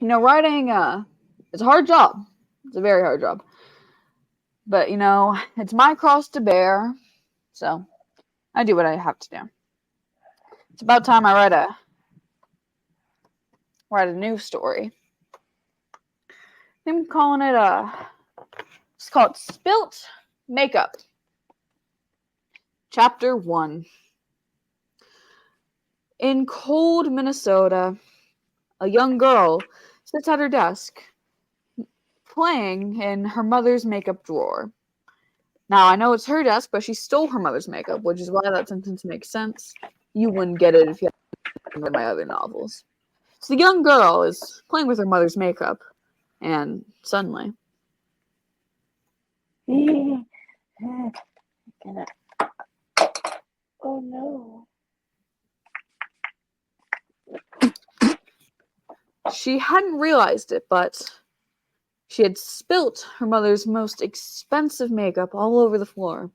Writing, it's a hard job. It's a very hard job. But, it's my cross to bear, so I do what I have to do. It's about time I write a new story. I'm calling it, it's called Spilt Makeup. Chapter 1. In cold Minnesota, a young girl sits at her desk, playing in her mother's makeup drawer. Now, I know it's her desk, but she stole her mother's makeup, which is why that sentence makes sense. You wouldn't get it if you hadn't read my other novels. So the young girl is playing with her mother's makeup, and suddenly... Oh no. She hadn't realized it, but she had spilt her mother's most expensive makeup all over the floor.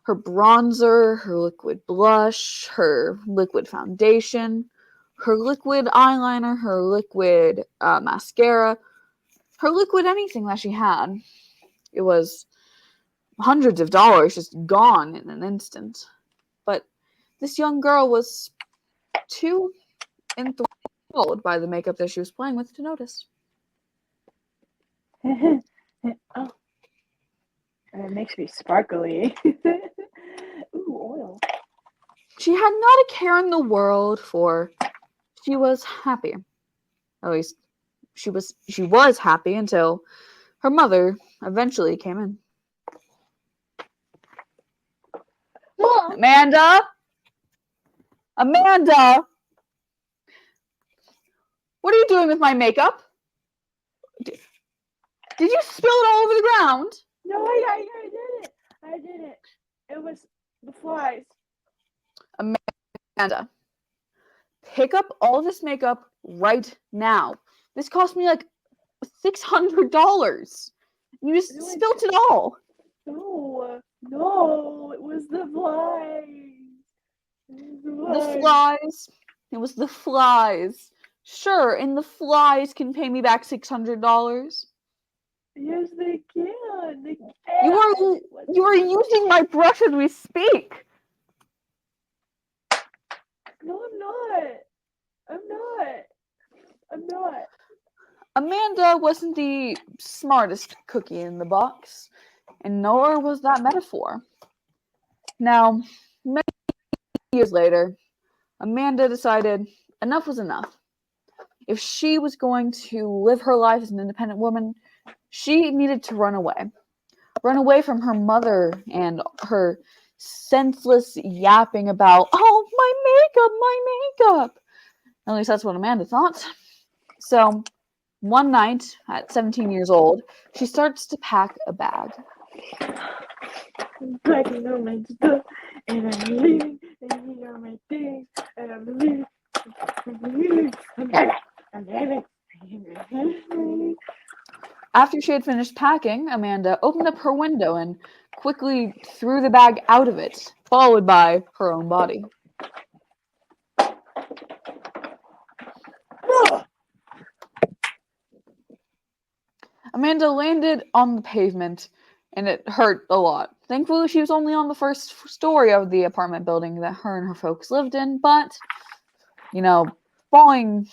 Her bronzer, her liquid blush, her liquid foundation, her liquid eyeliner, her liquid mascara, her liquid anything that she had. It was hundreds of dollars just gone in an instant. But this young girl was too enthralled by the makeup that she was playing with to notice. Oh. It makes me sparkly. Ooh, oil. She had not a care in the world, for she was happy. At least she was happy until her mother eventually came in. Mom! Amanda! What are you doing with my makeup? Did you spill it all over the ground? No, I did it. I did it. It was the flies. Amanda, pick up all this makeup right now. This cost me like $600. You just spilt it all. No, it was the flies. It was the flies. Sure, and the flies can pay me back $600. Yes, they can. They can. You are using my brush as we speak. No, I'm not. Amanda wasn't the smartest cookie in the box, and nor was that metaphor. Now, many years later, Amanda decided enough was enough. If she was going to live her life as an independent woman, she needed to run away. Run away from her mother and her senseless yapping about, oh, my makeup. At least that's what Amanda thought. So, one night, at 17 years old, she starts to pack a bag. I'm packing all my stuff, and I'm leaving, and here are my things, and I'm leaving. After she had finished packing, Amanda opened up her window and quickly threw the bag out of it, followed by her own body. Amanda landed on the pavement, and it hurt a lot. Thankfully, she was only on the first story of the apartment building that her and her folks lived in, but, falling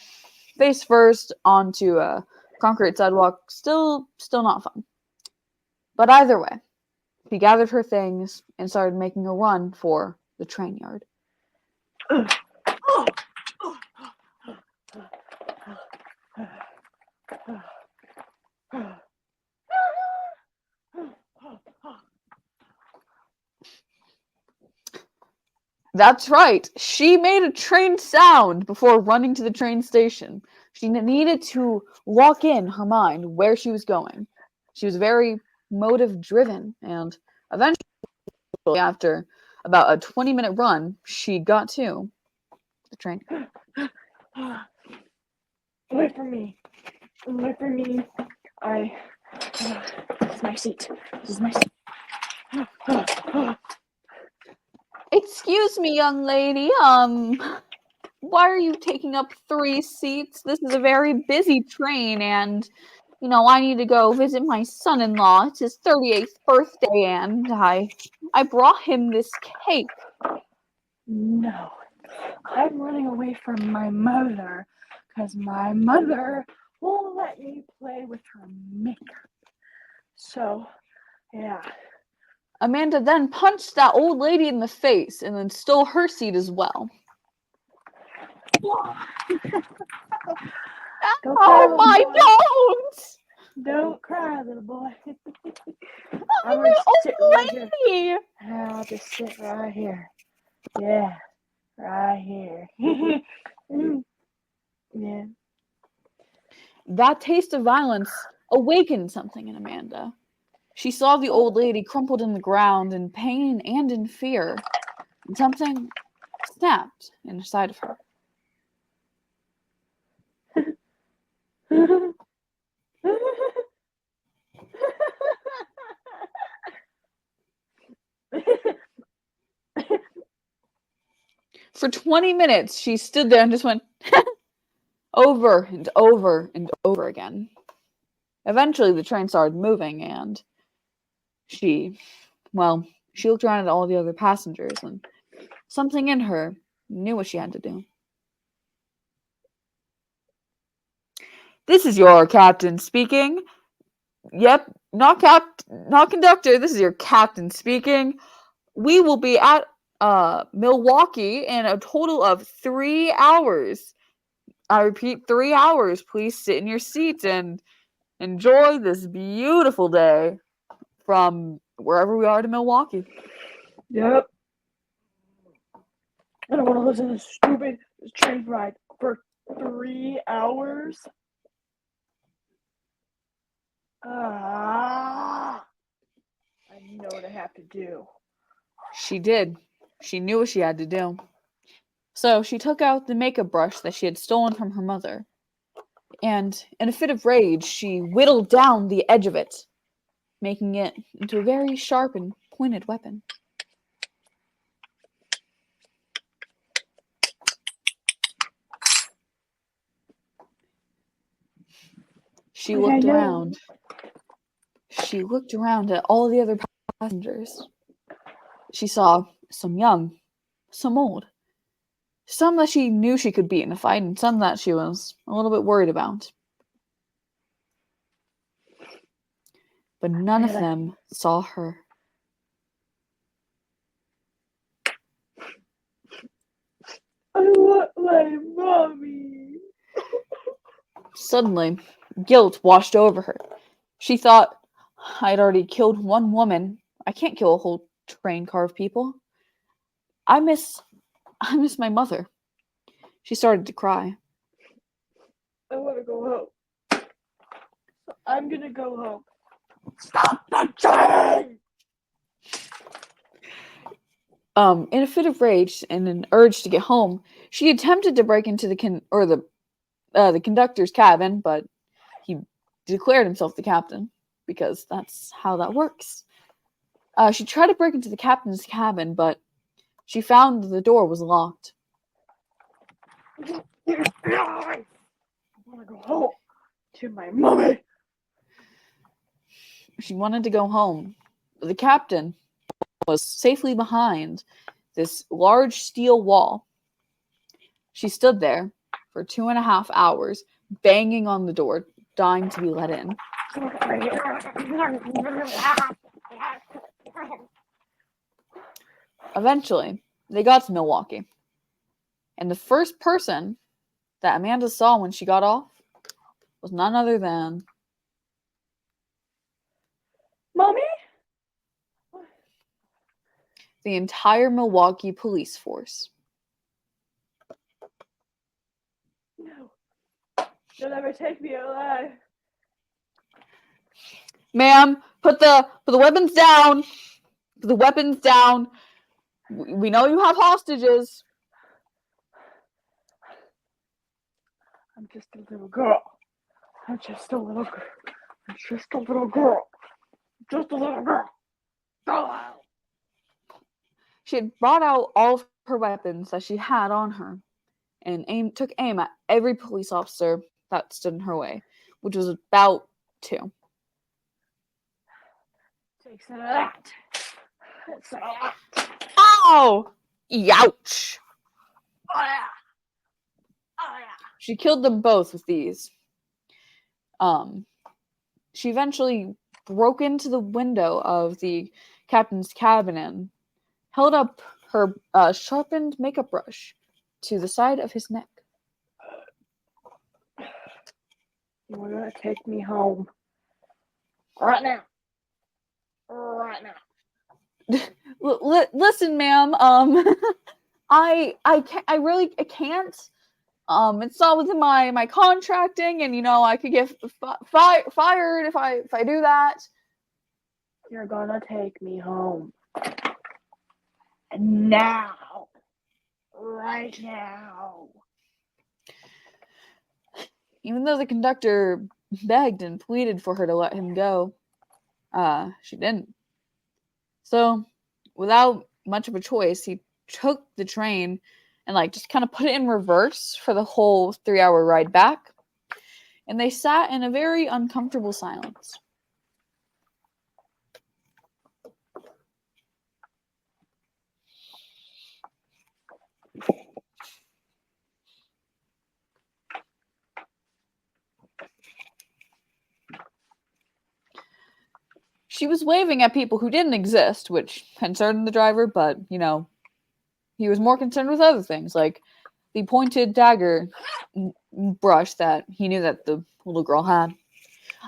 face first onto a concrete sidewalk, still not fun. But either way, she gathered her things and started making a run for the train yard. That's right. She made a train sound before running to the train station. She needed to lock in her mind where she was going. She was very motive-driven, and eventually, after about a 20-minute run, she got to the train. Wait for me. This is my seat. Excuse me, young lady. why are you taking up 3 seats? This is a very busy train, and, I need to go visit my son-in-law. It's his 38th birthday, and I brought him this cake. No, I'm running away from my mother because my mother won't let me play with her makeup. So, yeah. Amanda then punched that old lady in the face and then stole her seat as well. Don't cry, little boy. Don't! Don't cry, little boy. I'm gonna an sit old right here. lady! I'll just sit right here. Yeah, right here. Yeah. That taste of violence awakened something in Amanda. She saw the old lady crumpled in the ground in pain and in fear, and something snapped inside of her. For 20 minutes, she stood there and just went over and over and over again. Eventually, the train started moving, and she looked around at all the other passengers, and something in her knew what she had to do. This is your captain speaking. Yep, not conductor. This is your captain speaking. We will be at Milwaukee in a total of 3 hours. I repeat, 3 hours. Please sit in your seats and enjoy this beautiful day from wherever we are to Milwaukee. Yep. I don't want to listen to this stupid train ride for 3 hours. I know what I have to do. She did. She knew what she had to do. So she took out the makeup brush that she had stolen from her mother, and in a fit of rage, she whittled down the edge of it, making it into a very sharp and pointed weapon. She looked around. She looked around at all the other passengers. She saw some young, some old, some that she knew she could beat in a fight, and some that she was a little bit worried about. But none of them saw her. I want my mommy. Suddenly, guilt washed over her. She thought, I'd already killed one woman. I can't kill a whole train car of people. I miss my mother. She started to cry. I want to go home. I'm gonna go home. Stop the train! In a fit of rage and an urge to get home, she attempted to break into the conductor's cabin, but he declared himself the captain because that's how that works. She tried to break into the captain's cabin, but she found that the door was locked. I want to go home to my mommy. She wanted to go home, but the captain was safely behind this large steel wall. She stood there for 2.5 hours, banging on the door, dying to be let in. Eventually, they got to Milwaukee, and the first person that Amanda saw when she got off was none other than Mommy? the entire Milwaukee police force. No. You'll never take me alive. Ma'am, put the weapons down. Put the weapons down. We know you have hostages. I'm just a little girl. I'm just a little girl. I'm just a little girl. Just a little girl. Oh. She had brought out all of her weapons that she had on her, and took aim at every police officer that stood in her way, which was about 2. Take some of that. Some of that. Ow! Youch! Oh yeah. Oh yeah. She killed them both with these. She eventually broke into the window of the captain's cabin and held up her sharpened makeup brush to the side of his neck. You're gonna take me home. Right now. Right now. Listen, ma'am. I can't. It's not within my contracting, and I could get fired if I do that. You're gonna take me home. Now. Right now. Even though the conductor begged and pleaded for her to let him go, she didn't. So, without much of a choice, he took the train and just kind of put it in reverse for the whole 3-hour ride back. And they sat in a very uncomfortable silence. She was waving at people who didn't exist, which concerned the driver, but, he was more concerned with other things, like the pointed dagger brush that he knew that the little girl had.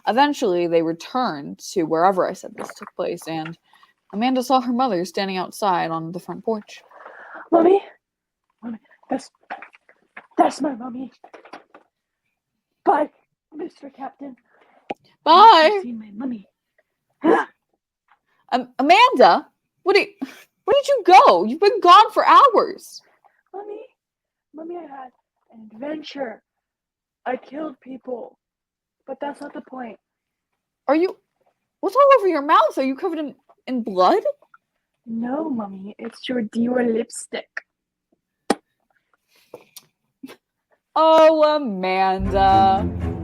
Eventually, they returned to wherever I said this took place, and Amanda saw her mother standing outside on the front porch. Mommy, that's my mommy. Bye, Mr. Captain. Bye. I've seen my mommy. Amanda, where did you go? You've been gone for hours. Mommy, I had an adventure. I killed people, but that's not the point. What's all over your mouth? Are you covered in blood? No, Mommy, it's your Dior lipstick. Oh, Amanda.